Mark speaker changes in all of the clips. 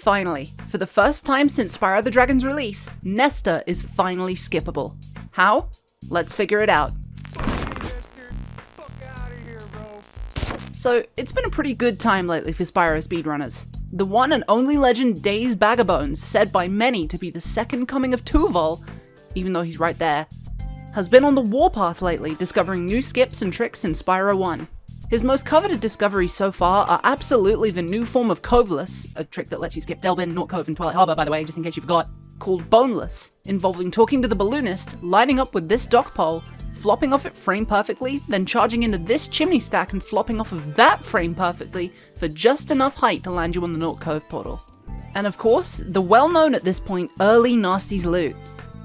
Speaker 1: Finally, for the first time since Spyro the Dragon's release, Nesta is finally skippable. How? Let's figure it out. So, it's been a pretty good time lately for Spyro speedrunners. The one and only legend Days Bagabones, said by many to be the second coming of Tuval, even though he's right there, has been on the warpath lately, discovering new skips and tricks in Spyro 1. His most coveted discoveries so far are absolutely the new form of Coveless, a trick that lets you skip Delbin, North Cove, and Twilight Harbor, by the way, just in case you forgot, called Boneless, involving talking to the balloonist, lining up with this dock pole, flopping off it frame perfectly, then charging into this chimney stack and flopping off of that frame perfectly for just enough height to land you on the North Cove portal. And of course, the well-known at this point Early Nasty's Loot.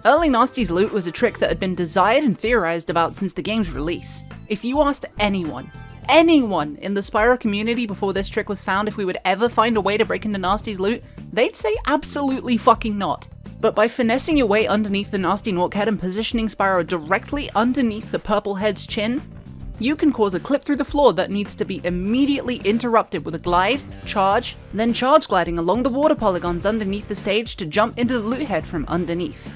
Speaker 1: Early Nasty's Loot was a trick that had been desired and theorized about since the game's release. If you asked anyone in the Spyro community before this trick was found if we would ever find a way to break into Nasty's Loot, they'd say absolutely fucking not. But by finessing your way underneath the Nasty Norkhead and positioning Spyro directly underneath the purple head's chin, you can cause a clip through the floor that needs to be immediately interrupted with a glide, charge, then charge gliding along the water polygons underneath the stage to jump into the loot head from underneath.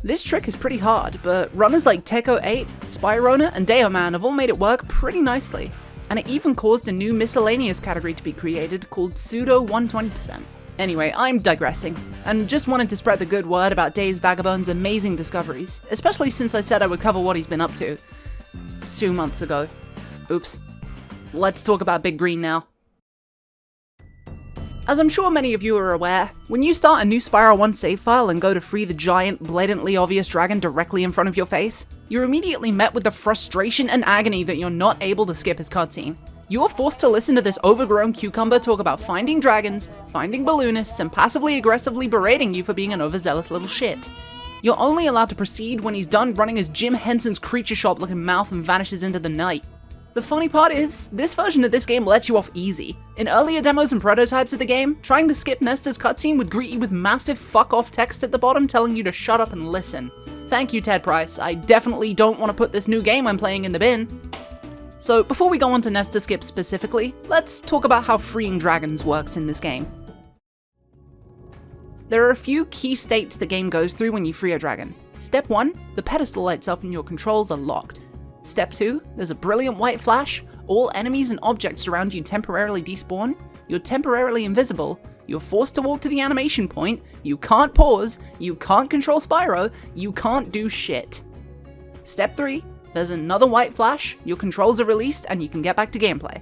Speaker 1: This trick is pretty hard, but runners like Techo8, Spyrona, and Deoman have all made it work pretty nicely, and it even caused a new miscellaneous category to be created called Pseudo 120%. Anyway, I'm digressing, and just wanted to spread the good word about Days Bagabones' amazing discoveries, especially since I said I would cover what he's been up to 2 months ago. Oops. Let's talk about Big Green now. As I'm sure many of you are aware, when you start a new Spyro 1 save file and go to free the giant, blatantly obvious dragon directly in front of your face, you're immediately met with the frustration and agony that you're not able to skip his cutscene. You're forced to listen to this overgrown cucumber talk about finding dragons, finding balloonists, and passively aggressively berating you for being an overzealous little shit. You're only allowed to proceed when he's done running his Jim Henson's creature shop looking mouth and vanishes into the night. The funny part is, this version of this game lets you off easy. In earlier demos and prototypes of the game, trying to skip Nesta's cutscene would greet you with massive fuck off text at the bottom telling you to shut up and listen. Thank you, Ted Price, I definitely don't want to put this new game I'm playing in the bin. So before we go on to Nesta Skip specifically, let's talk about how freeing dragons works in this game. There are a few key states the game goes through when you free a dragon. Step 1, the pedestal lights up and your controls are locked. Step 2, there's a brilliant white flash, all enemies and objects around you temporarily despawn, you're temporarily invisible, you're forced to walk to the animation point, you can't pause, you can't control Spyro, you can't do shit. Step 3, there's another white flash, your controls are released, and you can get back to gameplay.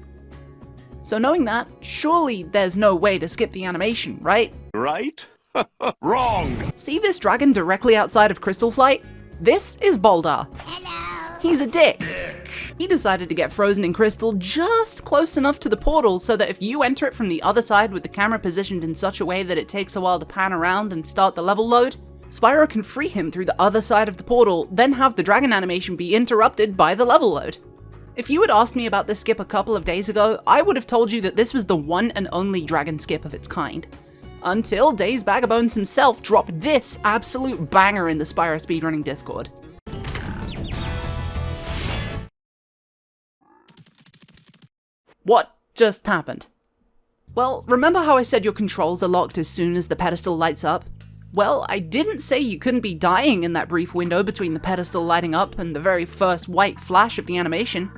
Speaker 1: So knowing that, surely there's no way to skip the animation, right?
Speaker 2: Right? Wrong!
Speaker 1: See this dragon directly outside of Crystal Flight? This is Boldar.
Speaker 3: Hello.
Speaker 1: He's a dick. He decided to get frozen in crystal just close enough to the portal so that if you enter it from the other side with the camera positioned in such a way that it takes a while to pan around and start the level load, Spyro can free him through the other side of the portal, then have the dragon animation be interrupted by the level load. If you had asked me about this skip a couple of days ago, I would have told you that this was the one and only dragon skip of its kind. Until Days Bagabones himself dropped this absolute banger in the Spyro speedrunning Discord. What just happened? Well, remember how I said your controls are locked as soon as the pedestal lights up? Well, I didn't say you couldn't be dying in that brief window between the pedestal lighting up and the very first white flash of the animation.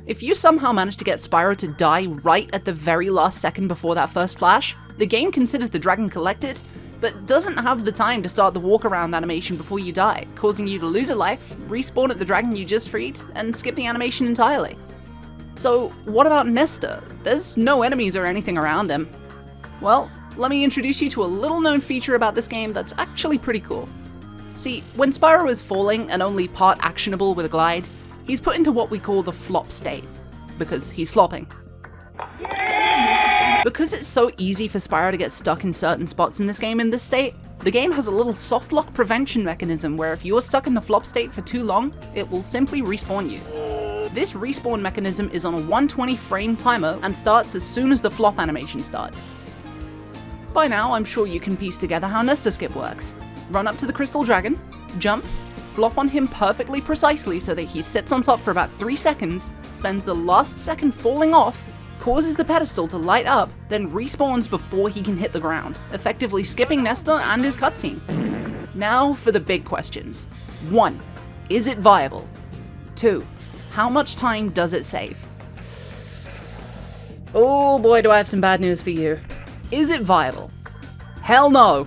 Speaker 1: If you somehow manage to get Spyro to die right at the very last second before that first flash, the game considers the dragon collected, but doesn't have the time to start the walk around animation before you die, causing you to lose a life, respawn at the dragon you just freed, and skip the animation entirely. So what about Nesta? There's no enemies or anything around him. Well, let me introduce you to a little known feature about this game that's actually pretty cool. See, when Spyro is falling and only part actionable with a glide, he's put into what we call the flop state, because he's flopping. Because it's so easy for Spyro to get stuck in certain spots in this game in this state, the game has a little soft lock prevention mechanism where if you're stuck in the flop state for too long, it will simply respawn you. This respawn mechanism is on a 120 frame timer and starts as soon as the flop animation starts. By now, I'm sure you can piece together how Nesta Skip works. Run up to the Crystal Dragon, jump, flop on him perfectly precisely so that he sits on top for about 3 seconds, spends the last second falling off, causes the pedestal to light up, then respawns before he can hit the ground, effectively skipping Nestor and his cutscene. Now for the big questions. 1. Is it viable? 2. How much time does it save? Oh boy, do I have some bad news for you. Is it viable? Hell no!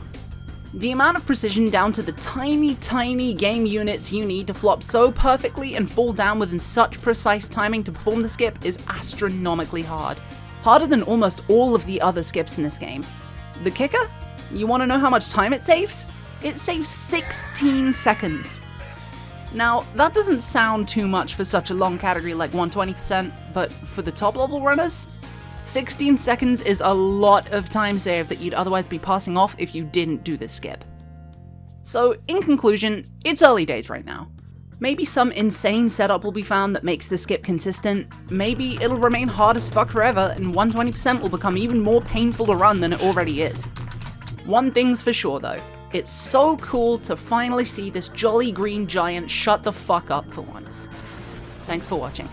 Speaker 1: The amount of precision down to the tiny game units you need to flop so perfectly and fall down within such precise timing to perform the skip is astronomically hard. Harder than almost all of the other skips in this game. The kicker? You want to know how much time it saves? It saves 16 seconds. Now, that doesn't sound too much for such a long category like 120%, but for the top level runners, 16 seconds is a lot of time saved that you'd otherwise be passing off if you didn't do this skip. So, in conclusion, it's early days right now. Maybe some insane setup will be found that makes the skip consistent, maybe it'll remain hard as fuck forever and 120% will become even more painful to run than it already is. One thing's for sure though, it's so cool to finally see this jolly green giant shut the fuck up for once. Thanks for watching.